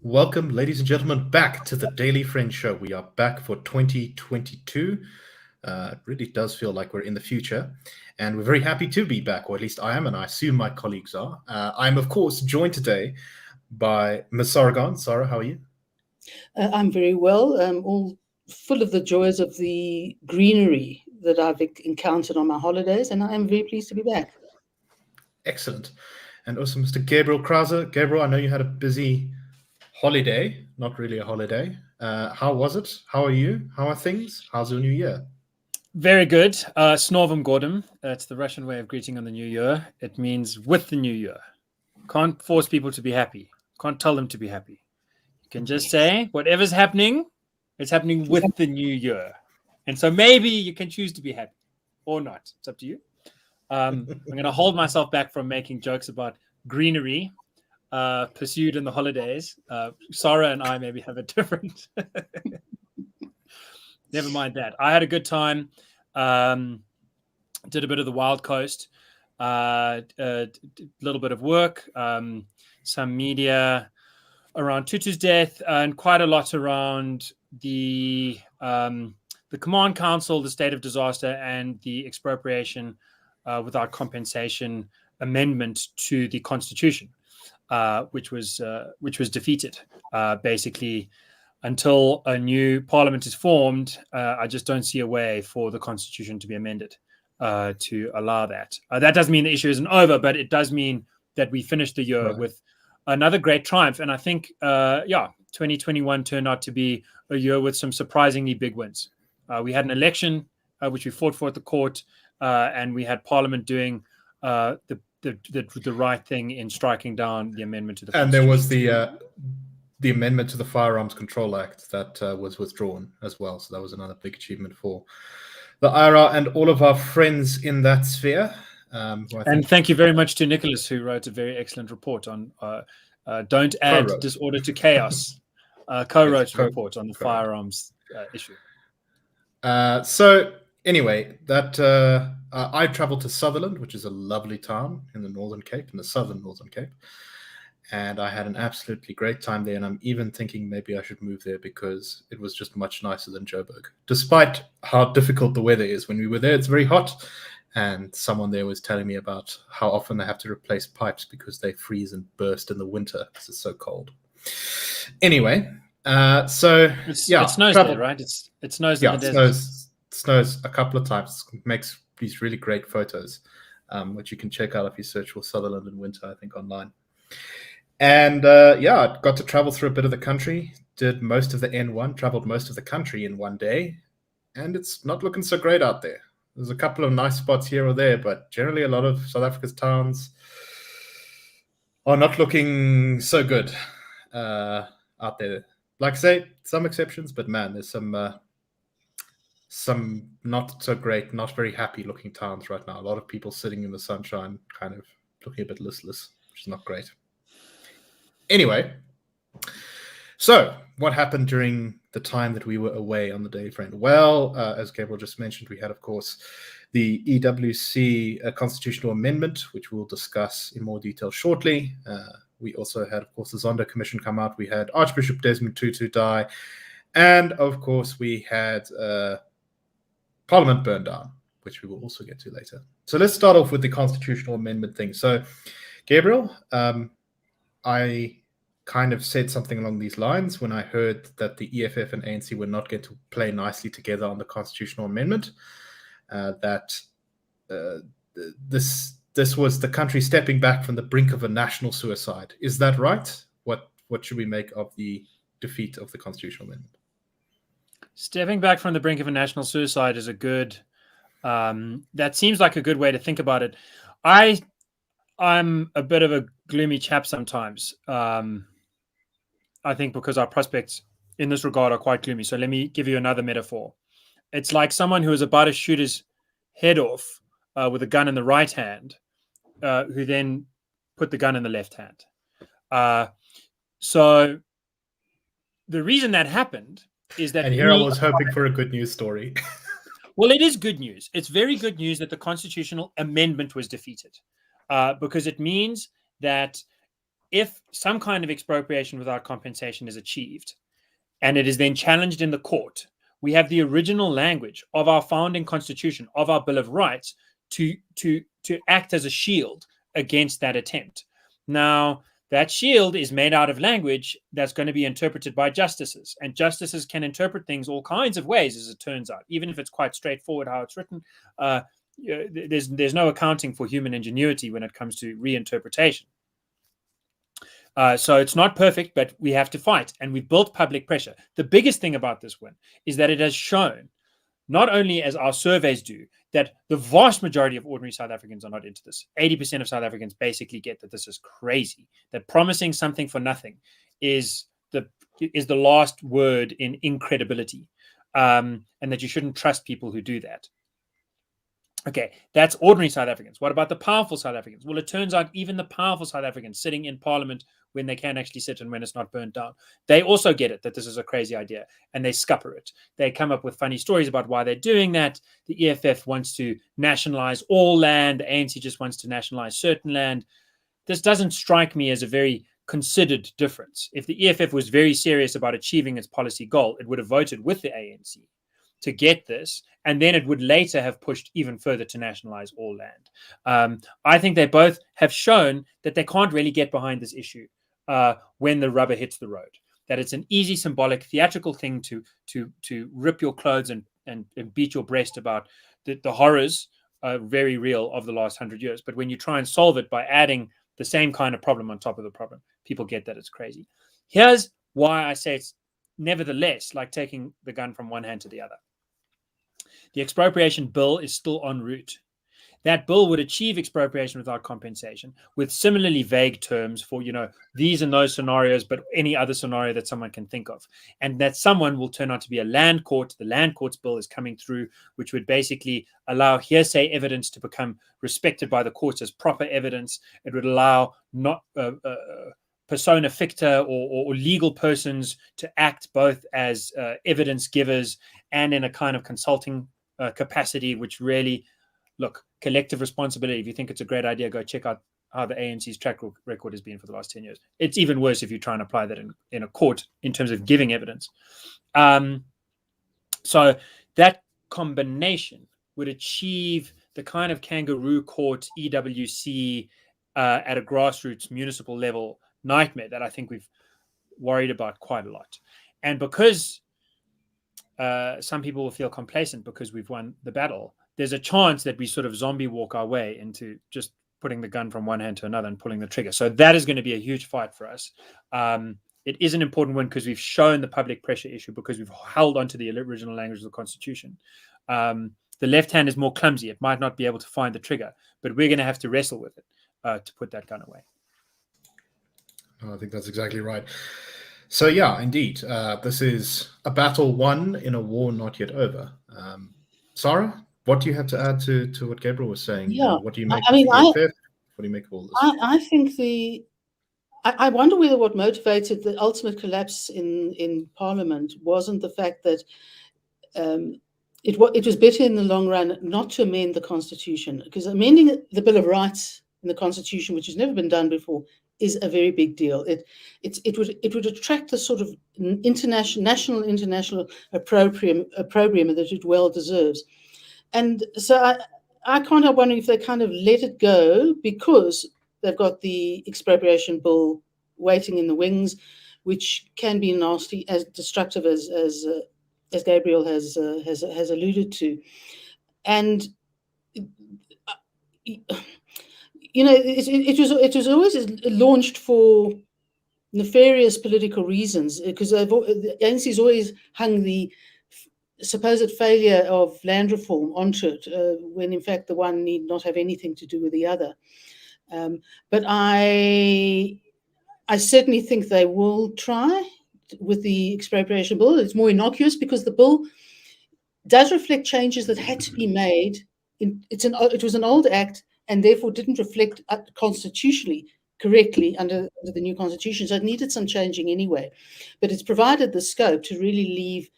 Welcome, ladies and gentlemen, back to the Daily Friend Show. We are back for 2022. It really does feel like we're in the future, and we're very happy to be back, or at least I am, and I assume my colleagues are. I'm, of course, joined today by Ms. Sara. Sara, how are you? I'm very well. I'm all full of the joys of the greenery that I've encountered on my holidays, and I am very pleased to be back. Excellent. And also Mr. Gabriel Crouse. Gabriel, I know you had a busy holiday, not really a holiday. How was it? How are you? How are things? How's your new year? Very good. Snorvum Gordon. It's the Russian way of greeting on the new year. It means with the new year. Can't force people to be happy. Can't tell them to be happy. You can just say whatever's happening, it's happening with the new year. And so maybe you can choose to be happy or not. It's up to you. I'm going to hold myself back from making jokes about greenery pursued in the holidays. Sara and I maybe have a different... Never mind that. I had a good time. Did a bit of the Wild Coast. A little bit of work. Some media around Tutu's death, and quite a lot around the Command Council, the state of disaster, and the expropriation without compensation amendment to the Constitution, which was defeated. Basically, until a new parliament is formed, I just don't see a way for the Constitution to be amended to allow that. That doesn't mean the issue isn't over, but it does mean that we finished the year with another great triumph. And I think, 2021 turned out to be a year with some surprisingly big wins. We had an election, which we fought for at the court, and we had Parliament doing the right thing in striking down the amendment to the Constitution. And there was the amendment to the Firearms Control Act that was withdrawn as well. So that was another big achievement for the IRA and all of our friends in that sphere. And thank you very much to Nicholas, who wrote a very excellent report on Don't Add Disorder to Chaos. Co-wrote a report on the firearms issue. So anyway, that I traveled to Sutherland, which is a lovely town in the Northern Cape, in the southern Northern Cape. And I had an absolutely great time there. And I'm even thinking maybe I should move there because it was just much nicer than Joburg. Despite how difficult the weather is when we were there, it's very hot. And someone there was telling me about how often they have to replace pipes because they freeze and burst in the winter because it's so cold. Anyway, it snows there, right? It snows in the desert. Snows a couple of times. It makes these really great photos, which you can check out if you search for Sutherland in winter, I think, online. And I got to travel through a bit of the country, did most of the N1, traveled most of the country in one day, and it's not looking so great out there. There's a couple of nice spots here or there, but generally a lot of South Africa's towns are not looking so good out there. Like I say, some exceptions, but man, there's some not so great, not very happy looking towns right now. A lot of people sitting in the sunshine, kind of looking a bit listless, which is not great. Anyway, so what happened during the time that we were away on the Daily Friend? Well, as Gabriel just mentioned, we had, of course, the EWC constitutional amendment, which we'll discuss in more detail shortly. We also had, of course, the Zondo Commission come out. We had Archbishop Desmond Tutu die. And, of course, we had Parliament burned down, which we will also get to later. So let's start off with the constitutional amendment thing. So, Gabriel, I kind of said something along these lines when I heard that the EFF and ANC were not going to play nicely together on the constitutional amendment, this was the country stepping back from the brink of a national suicide. Is that right? What should we make of the defeat of the constitutional amendment? Stepping back from the brink of a national suicide is a good, that seems like a good way to think about it. I'm a bit of a gloomy chap sometimes. I think because our prospects in this regard are quite gloomy. So let me give you another metaphor. It's like someone who is about to shoot his head off with a gun in the right hand, who then put the gun in the left hand. So the reason that happened is that And here I was hoping for a good news story. Well, it is good news. It's very good news that the constitutional amendment was defeated, because it means that if some kind of expropriation without compensation is achieved and it is then challenged in the court, we have the original language of our founding constitution, of our Bill of Rights, to act as a shield against that attempt. Now, that shield is made out of language that's going to be interpreted by justices, and justices can interpret things all kinds of ways, as it turns out, even if it's quite straightforward how it's written. There's no accounting for human ingenuity when it comes to reinterpretation. So it's not perfect, but we have to fight, and we've built public pressure. The biggest thing about this win is that it has shown, not only as our surveys do, that the vast majority of ordinary South Africans are not into this. 80% of South Africans basically get that this is crazy, that promising something for nothing is the last word in incredibility, and that you shouldn't trust people who do that. Okay, that's ordinary South Africans. What about the powerful South Africans? Well, it turns out even the powerful South Africans sitting in parliament when they can actually sit and when it's not burnt down, they also get it, that this is a crazy idea, and they scupper it. They come up with funny stories about why they're doing that. The EFF wants to nationalize all land. The ANC just wants to nationalize certain land. This doesn't strike me as a very considered difference. If the EFF was very serious about achieving its policy goal, it would have voted with the ANC to get this, and then it would later have pushed even further to nationalize all land. I think they both have shown that they can't really get behind this issue when the rubber hits the road, that it's an easy, symbolic, theatrical thing to rip your clothes and beat your breast about the horrors, very real, of the last 100 years. But when you try and solve it by adding the same kind of problem on top of the problem, people get that it's crazy. Here's why I say it's nevertheless like taking the gun from one hand to the other. The expropriation bill is still en route. That bill would achieve expropriation without compensation with similarly vague terms for, these and those scenarios, but any other scenario that someone can think of. And that someone will turn out to be a land court. The land courts bill is coming through, which would basically allow hearsay evidence to become respected by the courts as proper evidence. It would allow not persona ficta or legal persons to act both as evidence givers and in a kind of consulting capacity, which really, look, collective responsibility. If you think it's a great idea, go check out how the ANC's track record has been for the last 10 years. It's even worse if you try and apply that in a court in terms of giving evidence. So that combination would achieve the kind of kangaroo court, EWC, at a grassroots municipal level nightmare that I think we've worried about quite a lot. And because some people will feel complacent because we've won the battle, there's a chance that we sort of zombie walk our way into just putting the gun from one hand to another and pulling the trigger. So that is going to be a huge fight for us. It is an important one because we've shown the public pressure issue, because we've held onto the original language of the Constitution. The left hand is more clumsy. It might not be able to find the trigger, but we're going to have to wrestle with it to put that gun away. I think that's exactly right. So yeah, indeed, this is a battle won in a war not yet over. Sara, what do you have to add to what Gabriel was saying? Yeah, What do you make I mean, of the EFF? What do you make of all this? I think I wonder whether what motivated the ultimate collapse in Parliament wasn't the fact that it was better in the long run not to amend the Constitution, because amending the Bill of Rights in the Constitution, which has never been done before, is a very big deal. It would attract the sort of national opprobrium that it well deserves. And so I can't help wondering if they kind of let it go because they've got the expropriation bill waiting in the wings, which can be nasty, as destructive as Gabriel has alluded to. And it was always launched for nefarious political reasons, because the ANC's always hung the supposed failure of land reform onto it, when in fact the one need not have anything to do with the other. But I certainly think they will try with the expropriation bill. It's more innocuous because the bill does reflect changes that had to be made. It was an old act and therefore didn't reflect constitutionally correctly under the new constitution. So it needed some changing anyway, but it's provided the scope to really leave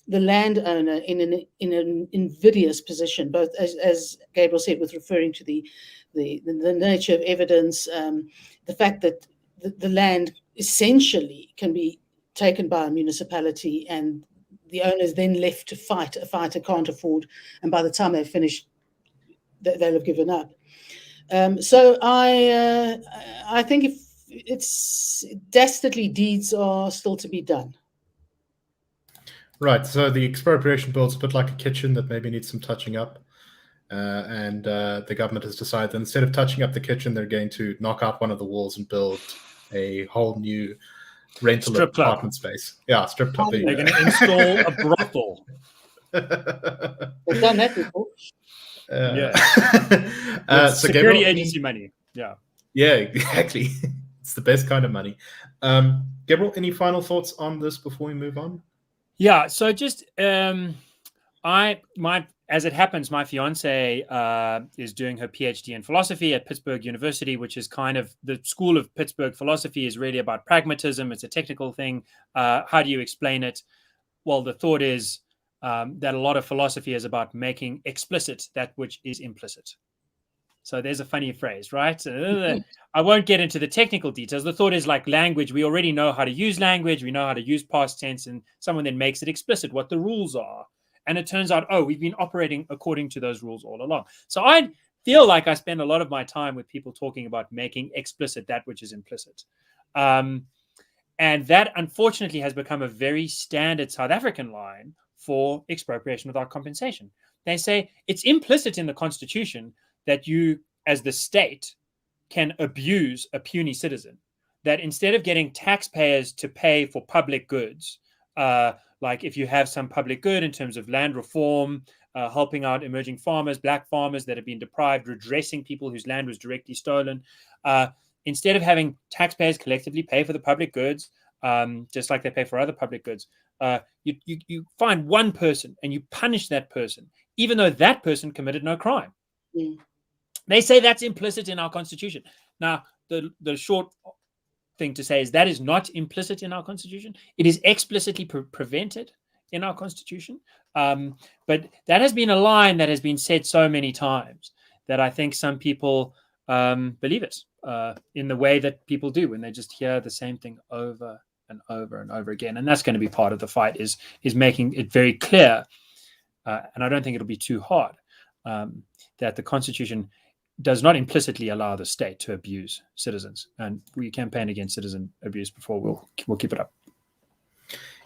the landowner in an invidious position, both as Gabriel said, with referring to the nature of evidence, the fact that the land essentially can be taken by a municipality, and the owner's then left to fight a fight they can't afford, and by the time they've finished, they'll have given up. So I think if it's dastardly deeds are still to be done. Right. So the expropriation bill is a bit like a kitchen that maybe needs some touching up. And the government has decided that instead of touching up the kitchen, they're going to knock out one of the walls and build a whole new rental apartment space. Yeah, strip club. They're going to install a brothel. They've done that before. So security agency money. Yeah. Yeah, exactly. It's the best kind of money. Gabriel, any final thoughts on this before we move on? Yeah. So just as it happens, my fiance is doing her PhD in philosophy at Pittsburgh University, which is kind of the school of Pittsburgh philosophy is really about pragmatism. It's a technical thing. How do you explain it? Well, the thought is that a lot of philosophy is about making explicit that which is implicit. So there's a funny phrase, right? I won't get into the technical details. The thought is like language. We already know how to use language. We know how to use past tense, and someone then makes it explicit what the rules are. And it turns out, we've been operating according to those rules all along. So I feel like I spend a lot of my time with people talking about making explicit that which is implicit. And that, unfortunately, has become a very standard South African line for expropriation without compensation. They say it's implicit in the Constitution that you, as the state, can abuse a puny citizen. That instead of getting taxpayers to pay for public goods, like if you have some public good in terms of land reform, helping out emerging farmers, black farmers that have been deprived, redressing people whose land was directly stolen, instead of having taxpayers collectively pay for the public goods, just like they pay for other public goods, you find one person and you punish that person, even though that person committed no crime. Mm. They say that's implicit in our Constitution. Now, the short thing to say is that is not implicit in our Constitution. It is explicitly prevented in our Constitution. But that has been a line that has been said so many times that I think some people believe it in the way that people do when they just hear the same thing over and over and over again. And that's going to be part of the fight, is making it very clear, and I don't think it'll be too hard, that the Constitution does not implicitly allow the state to abuse citizens. And we campaign against citizen abuse before. We'll keep it up.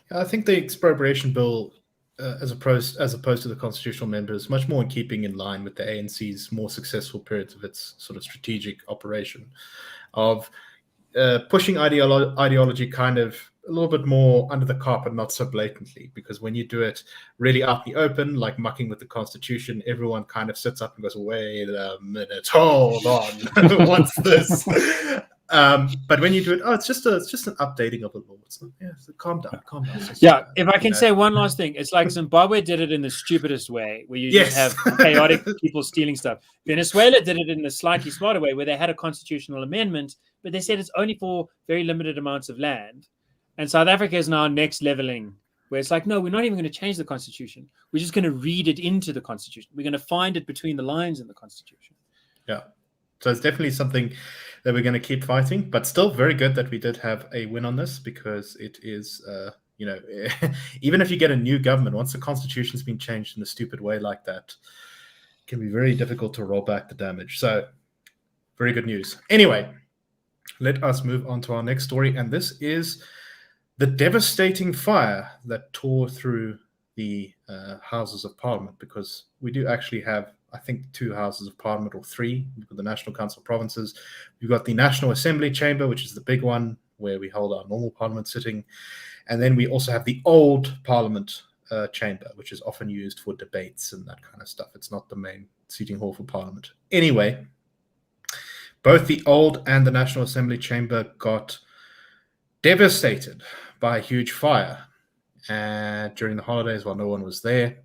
I think the expropriation bill, as opposed to the constitutional amendment, is much more in keeping in line with the ANC's more successful periods of its sort of strategic operation of pushing ideology kind of a little bit more under the carpet, not so blatantly, because when you do it really out in the open, like mucking with the Constitution, everyone kind of sits up and goes, wait a minute, hold on, what's this? But when you do it, it's just an updating of the law. It's not, so calm down. Yeah, if I can say one last thing, it's like Zimbabwe did it in the stupidest way, where you just have chaotic people stealing stuff. Venezuela did it in the slightly smarter way, where they had a constitutional amendment, but they said it's only for very limited amounts of land. And South Africa is now next leveling, where it's like, no, we're not even going to change the Constitution. We're just going to read it into the Constitution. We're going to find it between the lines in the Constitution. Yeah. So it's definitely something that we're going to keep fighting, but still very good that we did have a win on this, because it is, even if you get a new government, once the Constitution's been changed in a stupid way like that, it can be very difficult to roll back the damage. So very good news. Anyway, let us move on to our next story. And this is the devastating fire that tore through the Houses of Parliament, because we do actually have, I think, 2 Houses of Parliament, or 3. We've got the National Council of Provinces. We've got the National Assembly Chamber, which is the big one where we hold our normal Parliament sitting. And then we also have the old Parliament Chamber, which is often used for debates and that kind of stuff. It's not the main seating hall for Parliament. Anyway, both the old and the National Assembly Chamber got devastated by a huge fire during the holidays while no one was there.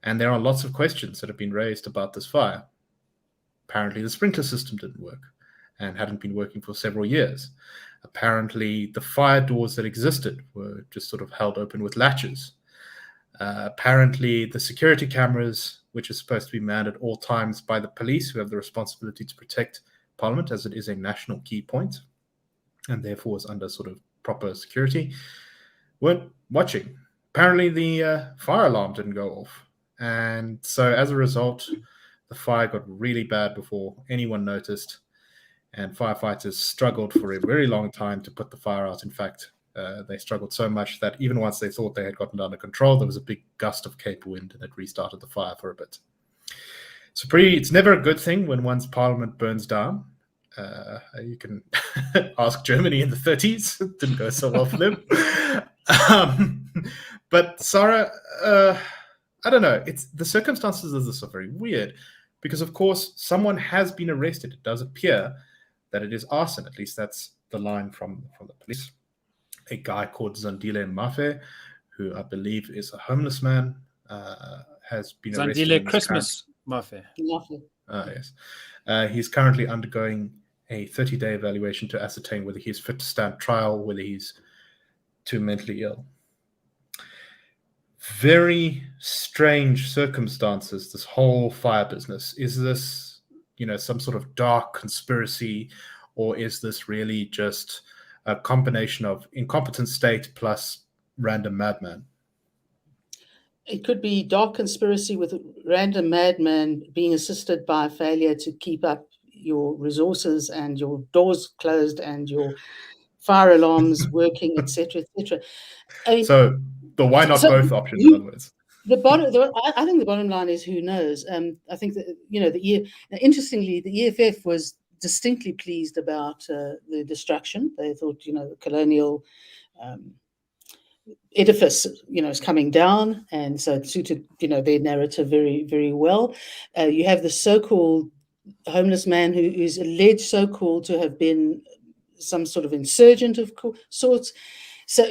And there are lots of questions that have been raised about this fire. Apparently, the sprinkler system didn't work. and hadn't been working for several years. Apparently, the fire doors that existed were just sort of held open with latches. Apparently, the security cameras, which are supposed to be manned at all times by the police, who have the responsibility to protect Parliament, as it is a national key point, and therefore is under sort of proper security, weren't watching. Apparently, the fire alarm didn't go off. And so as a result, the fire got really bad before anyone noticed, and firefighters struggled for a very long time to put the fire out. In fact, they struggled so much that even once they thought they had gotten it under control, there was a big gust of Cape wind and it restarted the fire for a bit. So it's never a good thing when one's parliament burns down. You can ask Germany in the 30s. It didn't go so well for them. But Sara, I don't know. The circumstances of this are very weird because, of course, someone has been arrested. It does appear that it is arson. At least that's the line from the police. A guy called Zandile Mafe, who I believe is a homeless man, has been arrested. Zandile Christmas Mafe. Yes. He's currently undergoing a 30-day evaluation to ascertain whether he's fit to stand trial, whether he's too mentally ill. Very strange circumstances, this whole fire business. Is this, some sort of dark conspiracy, or is this really just a combination of incompetent state plus random madman? It could be dark conspiracy with a random madman being assisted by failure to keep up your resources and your doors closed and your fire alarms working, etc., etc. But why not both options? In other words, I think the bottom line is who knows. I think that interestingly, the EFF was distinctly pleased about the destruction. They thought the colonial edifice is coming down, and so it suited their narrative very, very well. You have the so-called homeless man who is alleged so-called to have been some sort of insurgent of sorts. So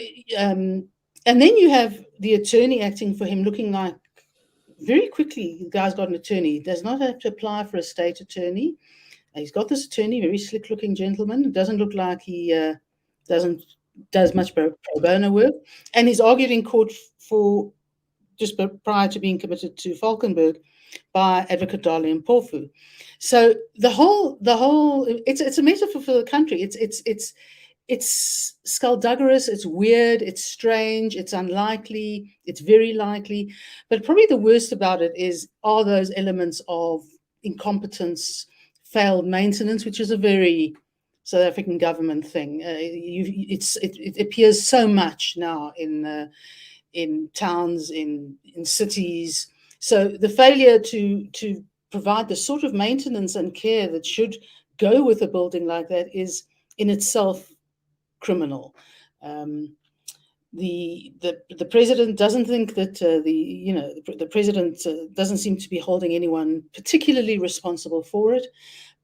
and then you have the attorney acting for him, looking like very quickly the guy's got an attorney. He does not have to apply for a state attorney. He's got this attorney, very slick-looking gentleman. It doesn't look like he does much pro bono work, and he's argued in court for just prior to being committed to Valkenburg by Advocate Dali Mpofu. So the whole it's a metaphor for the country. It's skullduggerous, it's weird, it's strange, it's unlikely, it's very likely. But probably the worst about it are those elements of incompetence, failed maintenance, which is a very South African government thing. It appears so much now in towns, in cities. So the failure to provide the sort of maintenance and care that should go with a building like that is in itself criminal. The president doesn't think that the president doesn't seem to be holding anyone particularly responsible for it.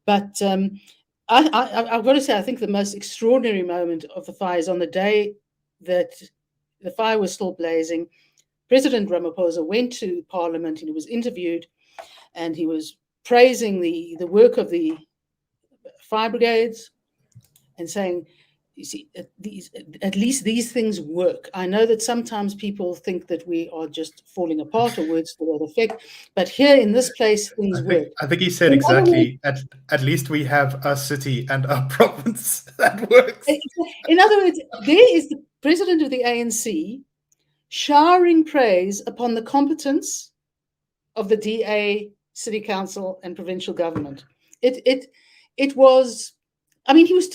But I've got to say, I think the most extraordinary moment of the fire is on the day that the fire was still blazing. President Ramaphosa went to Parliament and he was interviewed, and he was praising the work of the fire brigades and saying, you see, at least these things work. I know that sometimes people think that we are just falling apart, or words to that effect, but here in this place, things work. I think he said exactly, at least we have a city and a province that works. In other words, there is the president of the ANC showering praise upon the competence of the DA, city council, and provincial government. It was, I mean, he was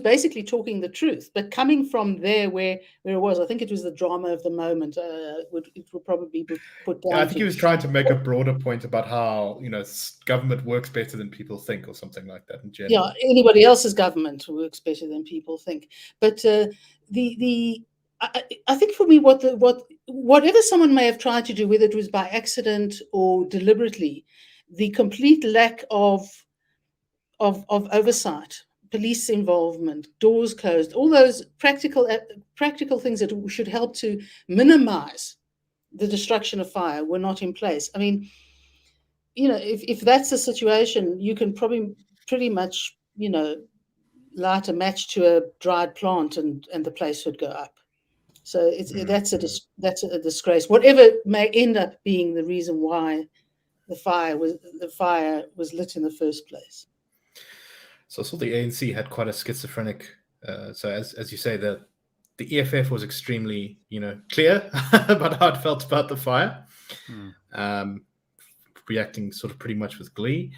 basically talking the truth, but coming from there where it was, I think it was the drama of the moment. It would probably be put down. Yeah, I think he was trying to make a broader point about how government works better than people think, or something like that in general. Yeah, anybody else's government works better than people think. But I think for me, whatever someone may have tried to do, whether it was by accident or deliberately, the complete lack of oversight, police involvement, doors closed, all those practical things that should help to minimize the destruction of fire were not in place. I mean, if that's the situation, you can probably pretty much light a match to a dried plant and the place would go up. So that's a disgrace. Whatever may end up being the reason why the fire was lit in the first place. So I saw the ANC had quite a schizophrenic. So as you say, the EFF was extremely clear about how it felt about the fire, reacting sort of pretty much with glee.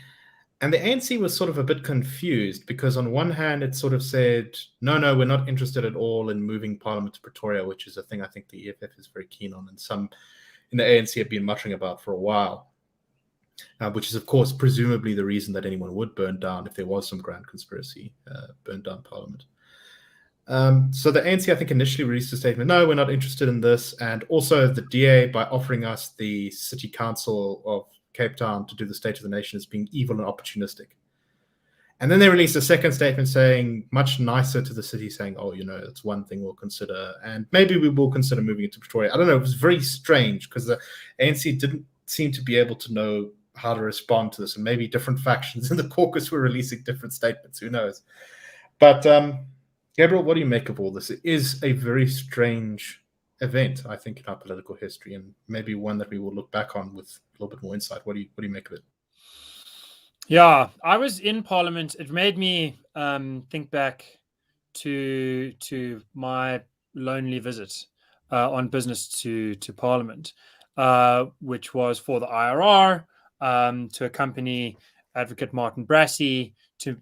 And the ANC was sort of a bit confused because on one hand, it sort of said, no, we're not interested at all in moving Parliament to Pretoria, which is a thing I think the EFF is very keen on, and some in the ANC have been muttering about for a while, which is, of course, presumably the reason that anyone would burn down, if there was some grand conspiracy, burn down Parliament. So the ANC, I think, initially released a statement, no, we're not interested in this. And also the DA, by offering us the City Council of Cape Town to do the State of the Nation, as being evil and opportunistic. And then they released a second statement saying, much nicer to the city, saying, it's one thing we'll consider, and maybe we will consider moving it to Pretoria. I don't know, it was very strange because the ANC didn't seem to be able to know how to respond to this, and maybe different factions in the caucus were releasing different statements, who knows. But Gabriel, what do you make of all this? It is a very strange event, I think, in our political history, and maybe one that we will look back on with a little bit more insight. What do you make of it? Yeah, I was in Parliament. It made me think back to my lonely visit on business to Parliament, which was for the IRR, to accompany Advocate Martin Brassey to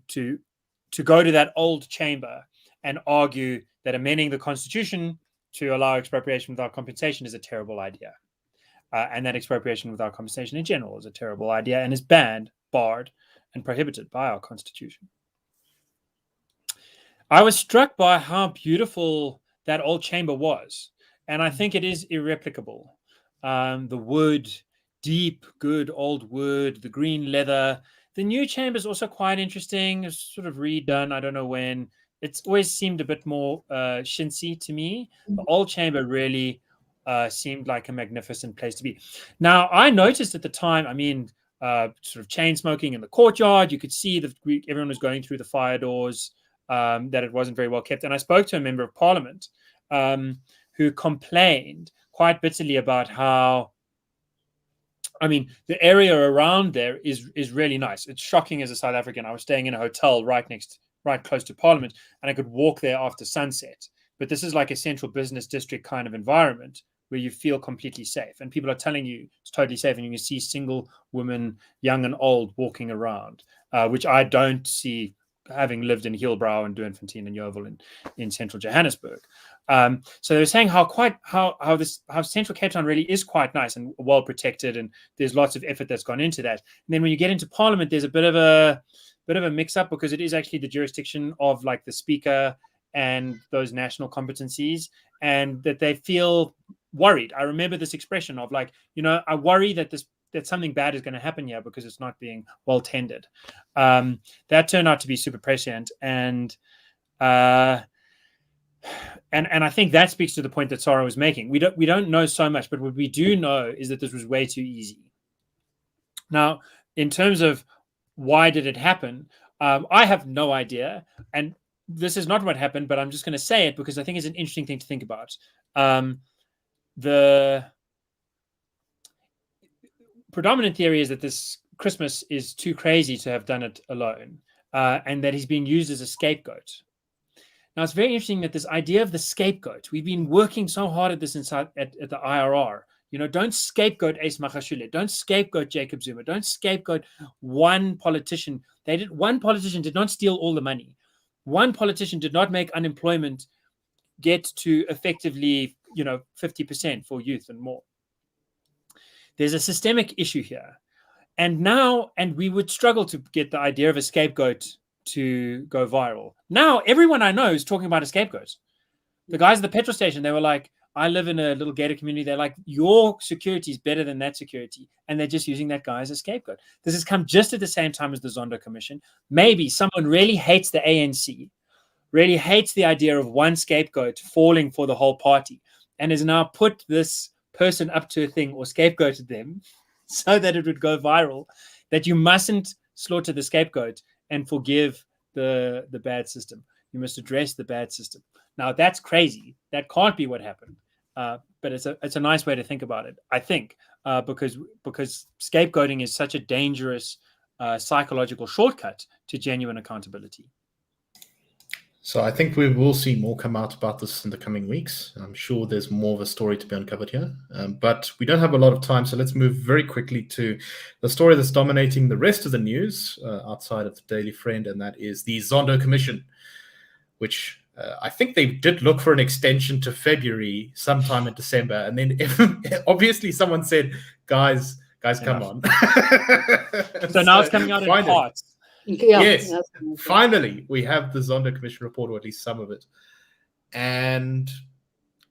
go to that old chamber and argue that amending the Constitution to allow expropriation without compensation is a terrible idea. And that expropriation without compensation in general is a terrible idea and is banned, barred, and prohibited by our Constitution. I was struck by how beautiful that old chamber was. And I think it is irreplicable. The wood, deep, good old wood, the green leather. The new chamber is also quite interesting. It's sort of redone. I don't know when. It's always seemed a bit more chintzy to me. The old chamber really seemed like a magnificent place to be. Now, I noticed at the time, sort of chain smoking in the courtyard. You could see that everyone was going through the fire doors, that it wasn't very well kept. And I spoke to a member of Parliament who complained quite bitterly about how, the area around there is really nice. It's shocking as a South African. I was staying in a hotel right close to Parliament, and I could walk there after sunset. But this is like a central business district kind of environment where you feel completely safe. And people are telling you it's totally safe. And you can see single women, young and old, walking around, which I don't see, having lived in Hillbrow and Doornfontein and Yeovil in central Johannesburg. So they were saying how central Cape Town really is quite nice and well protected, and there's lots of effort that's gone into that. And then when you get into Parliament, there's a bit of a mix-up, because it is actually the jurisdiction of like the Speaker and those national competencies, and that they feel worried. I remember this expression of like, I worry that something bad is going to happen here because it's not being well tended. That turned out to be super prescient, and I think that speaks to the point that Sara was making. We don't know so much, but what we do know is that this was way too easy. Now, in terms of why did it happen, I have no idea, and this is not what happened, but I'm just going to say it because I think it's an interesting thing to think about. The predominant theory is that this Christmas is too crazy to have done it alone, and that he's being used as a scapegoat. Now, it's very interesting that this idea of the scapegoat, we've been working so hard at this inside at the IRR. Don't scapegoat Ace Magashule. Don't scapegoat Jacob Zuma. Don't scapegoat one politician. One politician did not steal all the money. One politician did not make unemployment get to effectively, 50% for youth and more. There's a systemic issue here. And we would struggle to get the idea of a scapegoat to go viral. Now, everyone I know is talking about a scapegoat. The guys at the petrol station, they were like, I live in a little gated community. They're like, your security is better than that security. And they're just using that guy as a scapegoat. This has come just at the same time as the Zondo Commission. Maybe someone really hates the ANC, really hates the idea of one scapegoat falling for the whole party, and has now put this person up to a thing or scapegoated them so that it would go viral, that you mustn't slaughter the scapegoat and forgive the bad system. You must address the bad system. Now that's crazy. That can't be what happened. But it's a nice way to think about it, I think, because scapegoating is such a dangerous psychological shortcut to genuine accountability. So I think we will see more come out about this in the coming weeks. I'm sure there's more of a story to be uncovered here, but we don't have a lot of time, so let's move very quickly to the story that's dominating the rest of the news outside of the Daily Friend, and that is the Zondo Commission, which I think they did look for an extension to February sometime in December, and then obviously someone said, guys, come on. So now it's coming out in parts. Yeah, yes, finally, we have the Zondo Commission report, or at least some of it. And,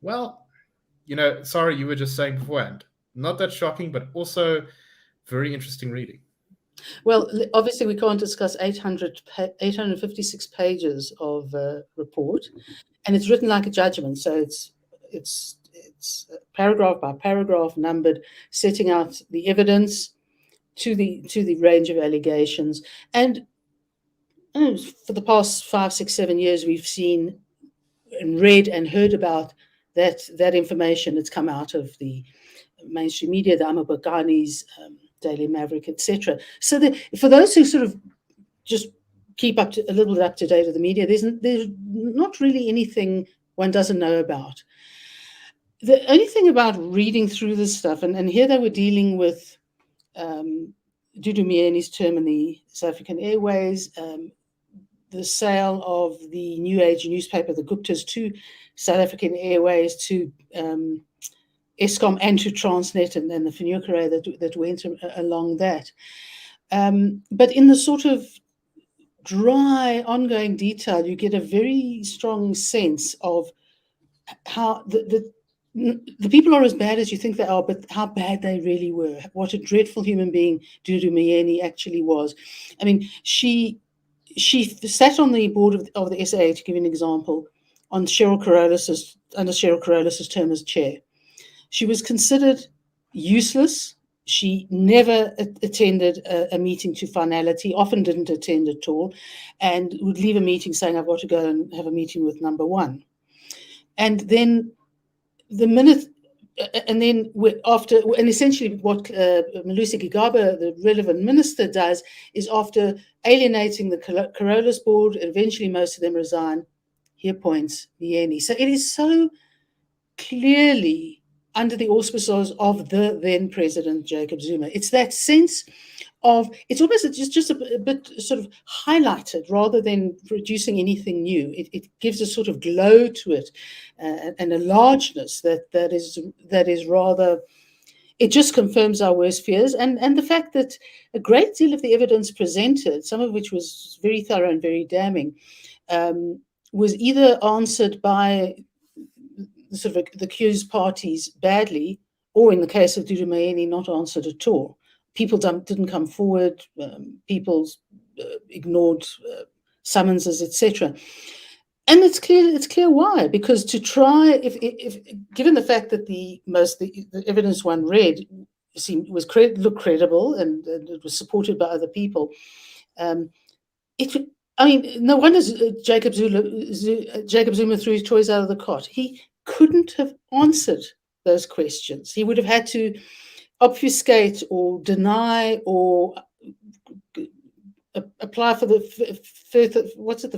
well, Sara, you were just saying beforehand, not that shocking, but also very interesting reading. Well, obviously, we can't discuss 856 pages of report, and it's written like a judgment. So it's paragraph by paragraph numbered, setting out the evidence to the range of allegations. And for the past 5, 6, 7 years, we've seen and read and heard about that information that's come out of the mainstream media, the Amabagani's, Daily Maverick, etc. So for those who sort of just keep a little bit up to date with the media, there's not really anything one doesn't know about. The only thing about reading through this stuff, and here they were dealing with Dudu Myeni's term in the South African Airways, the sale of the New Age newspaper, the Guptas, to South African Airways, to Eskom, and to Transnet, and then the Finucane that went along that. But in the sort of dry, ongoing detail, you get a very strong sense of how the people are as bad as you think they are, but how bad they really were. What a dreadful human being Dudu Myeni actually was. I mean, she sat on the board of the SA, to give you an example, under Cheryl Carolus' term as chair. She was considered useless. She never attended a meeting to finality, often didn't attend at all, and would leave a meeting saying, I've got to go and have a meeting with number one. And then essentially what Malusi Gigaba, the relevant minister, does is, after alienating the Carolus board, eventually most of them resign, he appoints Myeni. So it is so clearly under the auspices of the then president, Jacob Zuma. It's that sense of, it's almost just a bit sort of highlighted rather than producing anything new. It gives a sort of glow to it and a largeness that is rather, it just confirms our worst fears. And the fact that a great deal of the evidence presented, some of which was very thorough and very damning, was either answered by sort of the accused parties badly, or in the case of Dudu Myeni, not answered at all. People didn't come forward, people ignored summonses, etc. And it's clear why, because to try, if given the fact that the evidence one read looked credible and it was supported by other people, no wonder Jacob Zuma threw his toys out of the cot. He couldn't have answered those questions. He would have had to obfuscate or deny or apply for the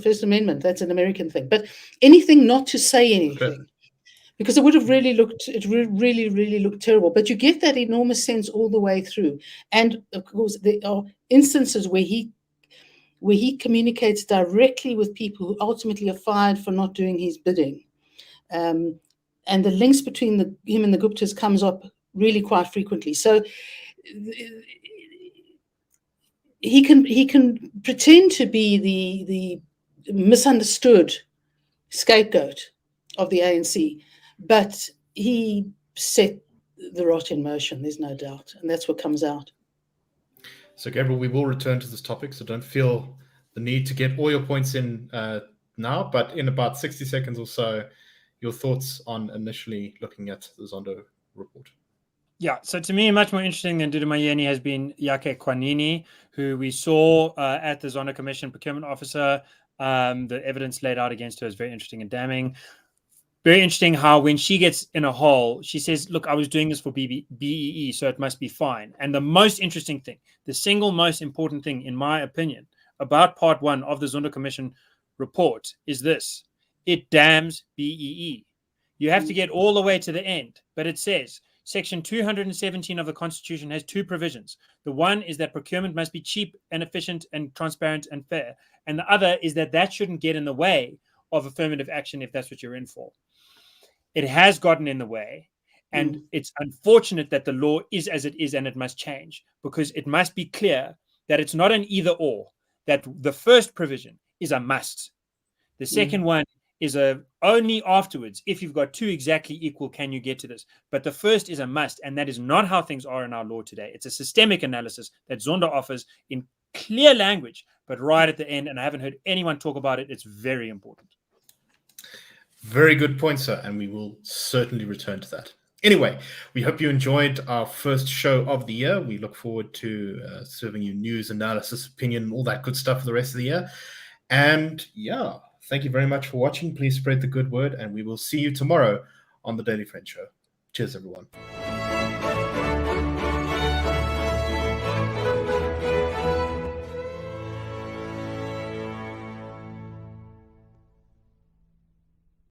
First Amendment. That's an American thing. But anything not to say anything, okay, because it would have really looked terrible. But you get that enormous sense all the way through. And of course, there are instances where he communicates directly with people who ultimately are fired for not doing his bidding. And the links between him and the Guptas comes up really quite frequently. So he can pretend to be the misunderstood scapegoat of the ANC, but he set the rot in motion, there's no doubt, and that's what comes out. So, Gabriel, we will return to this topic, so don't feel the need to get all your points in now, but in about 60 seconds or so, your thoughts on initially looking at the Zondo report. Yeah, so to me, much more interesting than Dudumayeni has been Yake Kwanini, who we saw at the Zondo Commission procurement officer. The evidence laid out against her is very interesting and damning. Very interesting how when she gets in a hole, she says, look, I was doing this for BEE, so it must be fine. And the most interesting thing, the single most important thing, in my opinion, about part 1 of the Zondo Commission report is this. It damns BEE. You have to get all the way to the end, but it says, Section 217 of the Constitution has 2 provisions. The one is that procurement must be cheap and efficient and transparent and fair. And the other is that shouldn't get in the way of affirmative action if that's what you're in for. It has gotten in the way. And it's unfortunate that the law is as it is and it must change, because it must be clear that it's not an either or, that the first provision is a must. The second one is only afterwards, if you've got 2 exactly equal, can you get to this. But the first is a must, and that is not how things are in our law today. It's a systemic analysis that Zondo offers in clear language, but right at the end, and I haven't heard anyone talk about it. It's very important. Very good point, sir, and we will certainly return to that. Anyway, we hope you enjoyed our first show of the year. We look forward to serving you news, analysis, opinion, all that good stuff for the rest of the year. And yeah, thank you very much for watching. Please spread the good word, and we will see you tomorrow on the Daily Friend Show. Cheers, everyone.